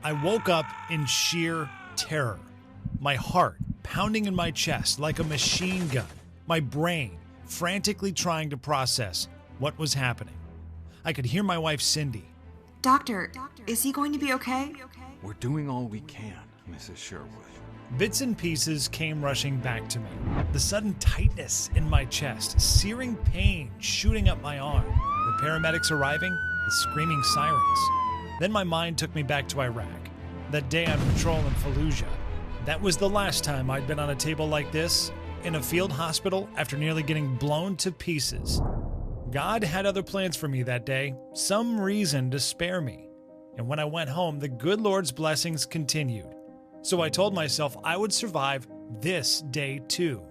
I woke up in sheer terror, my heart pounding in my chest like a machine gun, my brain frantically trying to process what was happening. I could hear my wife, Cindy. Doctor, is he going to be okay? We're doing all we can, Mrs. Sherwood. Bits and pieces came rushing back to me. The sudden tightness in my chest, searing pain shooting up my arm, the paramedics arriving, the screaming sirens. Then my mind took me back to Iraq, that day on patrol in Fallujah. That was the last time I'd been on a table like this, in a field hospital after nearly getting blown to pieces. God had other plans for me that day, some reason to spare me. And when I went home, the good Lord's blessings continued. So I told myself I would survive this day too.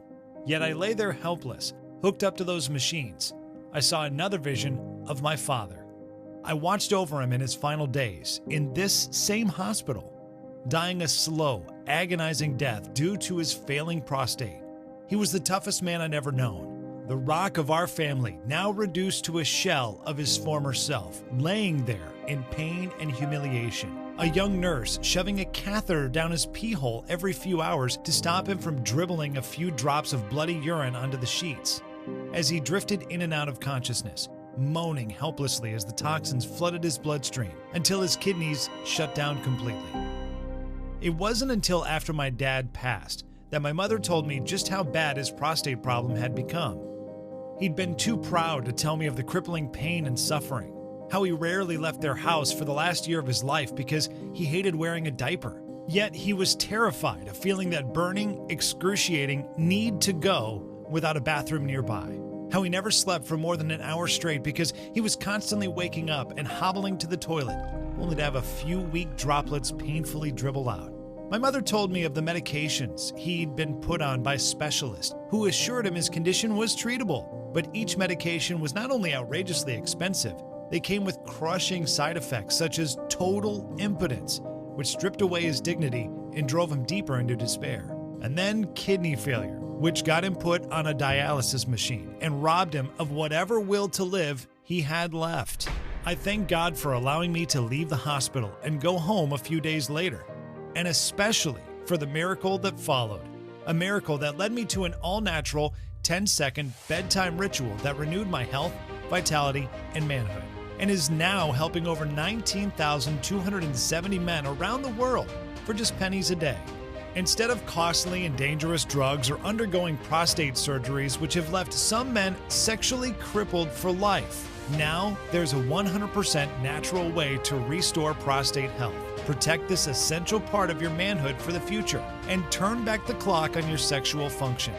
Yet I lay there helpless, hooked up to those machines. I saw another vision of my father. I watched over him in his final days, in this same hospital, dying a slow, agonizing death due to his failing prostate. He was the toughest man I'd ever known, the rock of our family, now reduced to a shell of his former self, laying there in pain and humiliation. A young nurse shoving a catheter down his pee hole every few hours to stop him from dribbling a few drops of bloody urine onto the sheets. As he drifted in and out of consciousness, moaning helplessly as the toxins flooded his bloodstream until his kidneys shut down completely. It wasn't until after my dad passed that my mother told me just how bad his prostate problem had become. He'd been too proud to tell me of the crippling pain and suffering, how he rarely left their house for the last year of his life because he hated wearing a diaper. Yet he was terrified of feeling that burning, excruciating need to go without a bathroom nearby. How he never slept for more than an hour straight because he was constantly waking up and hobbling to the toilet, only to have a few weak droplets painfully dribble out. My mother told me of the medications he'd been put on by specialists who assured him his condition was treatable. But each medication was not only outrageously expensive, they came with crushing side effects such as total impotence, which stripped away his dignity and drove him deeper into despair. And then kidney failure, which got him put on a dialysis machine and robbed him of whatever will to live he had left. I thank God for allowing me to leave the hospital and go home a few days later, and especially for the miracle that followed, a miracle that led me to an all-natural 10-second bedtime ritual that renewed my health, vitality, and manhood, and is now helping over 19,270 men around the world for just pennies a day. Instead of costly and dangerous drugs or undergoing prostate surgeries which have left some men sexually crippled for life, now there's a 100% natural way to restore prostate health, protect this essential part of your manhood for the future, and turn back the clock on your sexual function.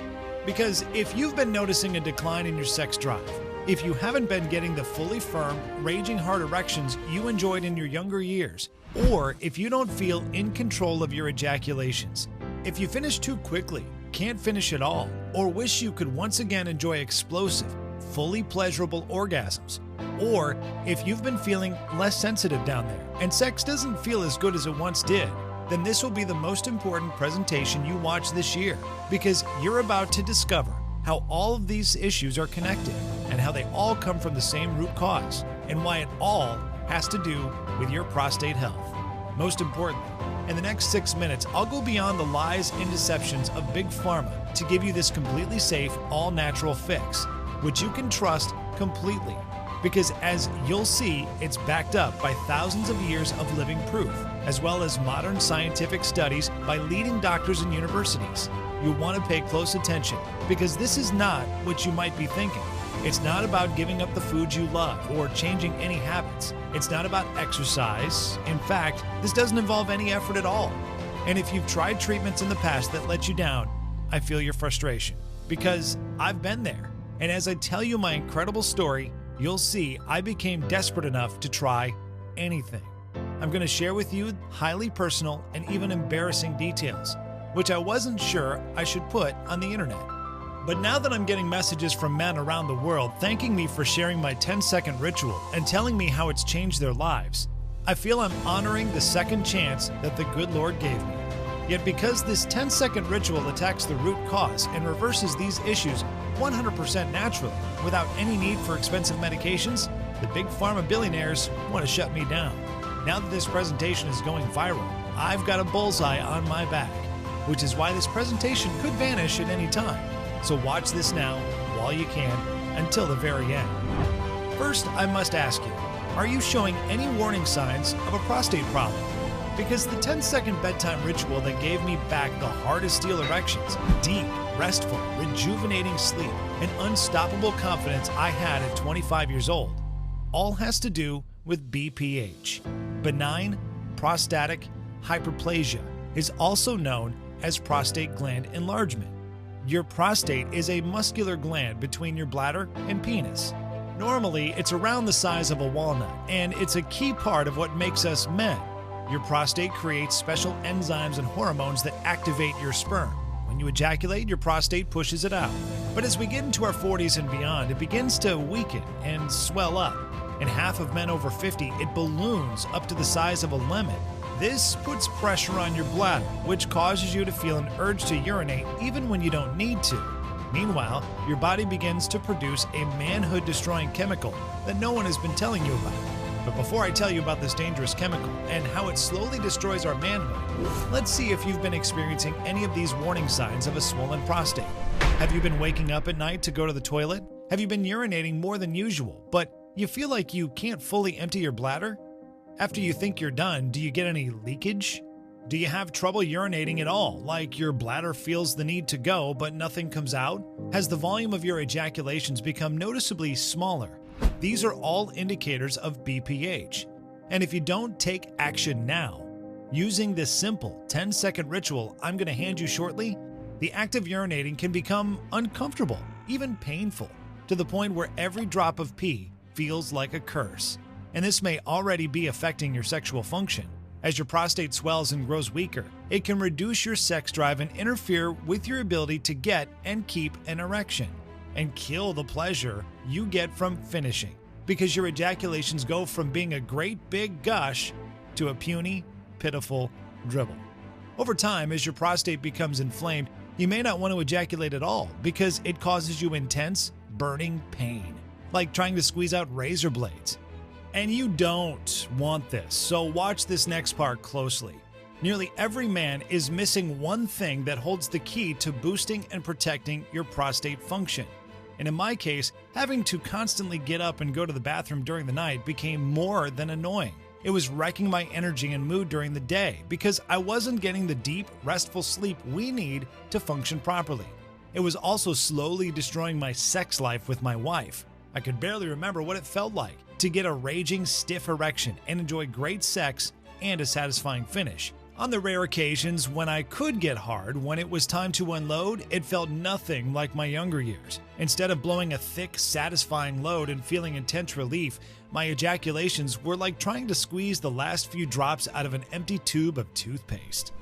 Because if you've been noticing a decline in your sex drive, if you haven't been getting the fully firm, raging hard erections you enjoyed in your younger years, or if you don't feel in control of your ejaculations, if you finish too quickly, can't finish at all, or wish you could once again enjoy explosive, fully pleasurable orgasms, or if you've been feeling less sensitive down there and sex doesn't feel as good as it once did, then this will be the most important presentation you watch this year, because you're about to discover how all of these issues are connected and how they all come from the same root cause and why it all has to do with your prostate health. Most importantly, in the next 6 minutes, I'll go beyond the lies and deceptions of Big Pharma to give you this completely safe, all-natural fix, which you can trust completely. Because as you'll see, it's backed up by thousands of years of living proof, as well as modern scientific studies by leading doctors and universities. You'll want to pay close attention, because this is not what you might be thinking. It's not about giving up the foods you love or changing any habits. It's not about exercise. In fact, this doesn't involve any effort at all. And if you've tried treatments in the past that let you down, I feel your frustration, because I've been there. And as I tell you my incredible story, you'll see I became desperate enough to try anything. I'm going to share with you highly personal and even embarrassing details, which I wasn't sure I should put on the internet. But now that I'm getting messages from men around the world thanking me for sharing my 10-second ritual and telling me how it's changed their lives, I feel I'm honoring the second chance that the good Lord gave me. Yet because this 10-second ritual attacks the root cause and reverses these issues 100% naturally without any need for expensive medications, the big pharma billionaires want to shut me down. Now that this presentation is going viral, I've got a bullseye on my back, which is why this presentation could vanish at any time. So watch this now while you can until the very end. First, I must ask you, are you showing any warning signs of a prostate problem? Because the 10-second bedtime ritual that gave me back the hard as steel erections, deep, restful, rejuvenating sleep, and unstoppable confidence I had at 25 years old, all has to do with BPH. Benign prostatic hyperplasia is also known as prostate gland enlargement. Your prostate is a muscular gland between your bladder and penis. Normally, it's around the size of a walnut, and it's a key part of what makes us men. Your prostate creates special enzymes and hormones that activate your sperm. When you ejaculate, your prostate pushes it out. But as we get into our 40s and beyond, it begins to weaken and swell up. In half of men over 50, it balloons up to the size of a lemon. This puts pressure on your bladder, which causes you to feel an urge to urinate even when you don't need to. Meanwhile, your body begins to produce a manhood-destroying chemical that no one has been telling you about. But before I tell you about this dangerous chemical and how it slowly destroys our manhood, let's see if you've been experiencing any of these warning signs of a swollen prostate. Have you been waking up at night to go to the toilet? Have you been urinating more than usual, but you feel like you can't fully empty your bladder? After you think you're done, do you get any leakage? Do you have trouble urinating at all, like your bladder feels the need to go but nothing comes out? Has the volume of your ejaculations become noticeably smaller? These are all indicators of BPH. And if you don't take action now, using this simple 10-second ritual I'm going to hand you shortly, the act of urinating can become uncomfortable, even painful, to the point where every drop of pee feels like a curse. And this may already be affecting your sexual function. As your prostate swells and grows weaker, it can reduce your sex drive and interfere with your ability to get and keep an erection, and kill the pleasure you get from finishing, because your ejaculations go from being a great big gush to a puny, pitiful dribble. Over time, as your prostate becomes inflamed, you may not want to ejaculate at all because it causes you intense, burning pain, like trying to squeeze out razor blades. And you don't want this, so watch this next part closely. Nearly every man is missing one thing that holds the key to boosting and protecting your prostate function. And in my case, having to constantly get up and go to the bathroom during the night became more than annoying. It was wrecking my energy and mood during the day because I wasn't getting the deep, restful sleep we need to function properly. It was also slowly destroying my sex life with my wife. I could barely remember what it felt like to get a raging, stiff erection and enjoy great sex and a satisfying finish. On the rare occasions when I could get hard, when it was time to unload, it felt nothing like my younger years. Instead of blowing a thick, satisfying load and feeling intense relief, my ejaculations were like trying to squeeze the last few drops out of an empty tube of toothpaste.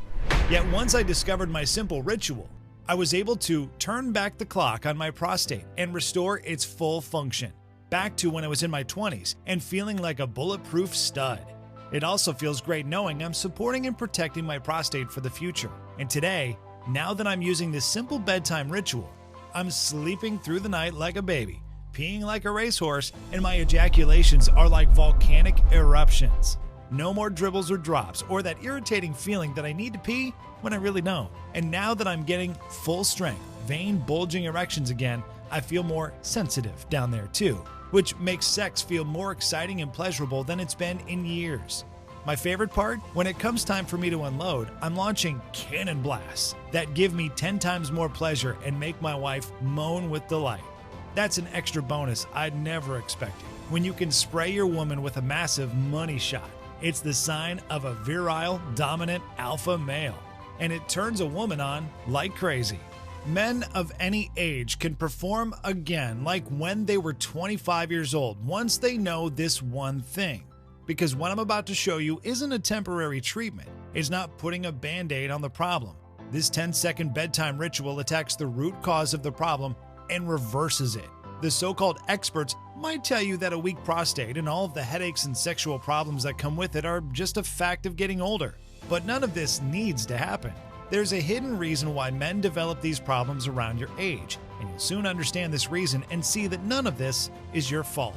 Yet once I discovered my simple ritual, I was able to turn back the clock on my prostate and restore its full function, back to when I was in my 20s and feeling like a bulletproof stud. It also feels great knowing I'm supporting and protecting my prostate for the future. And today, now that I'm using this simple bedtime ritual, I'm sleeping through the night like a baby, peeing like a racehorse, and my ejaculations are like volcanic eruptions. No more dribbles or drops, or that irritating feeling that I need to pee when I really don't. And now that I'm getting full strength, vein bulging erections again, I feel more sensitive down there too, which makes sex feel more exciting and pleasurable than it's been in years. My favorite part? When it comes time for me to unload, I'm launching cannon blasts that give me 10 times more pleasure and make my wife moan with delight. That's an extra bonus I'd never expected. When you can spray your woman with a massive money shot, it's the sign of a virile, dominant alpha male, and it turns a woman on like crazy. Men of any age can perform again like when they were 25 years old once they know this one thing. Because what I'm about to show you isn't a temporary treatment. It's not putting a band-aid on the problem. This 10-second bedtime ritual attacks the root cause of the problem and reverses it. The so-called experts might tell you that a weak prostate and all of the headaches and sexual problems that come with it are just a fact of getting older. But none of this needs to happen. There's a hidden reason why men develop these problems around your age, and you'll soon understand this reason and see that none of this is your fault.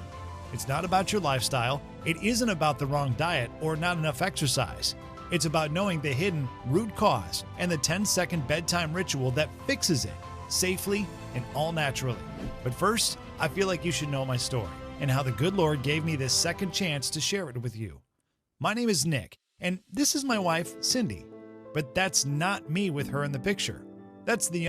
It's not about your lifestyle. It isn't about the wrong diet or not enough exercise. It's about knowing the hidden root cause and the 10-second bedtime ritual that fixes it safely and all naturally. But first, I feel like you should know my story and how the good Lord gave me this second chance to share it with you. My name is Nick, and this is my wife, Cindy. But that's not me with her in the picture. That's the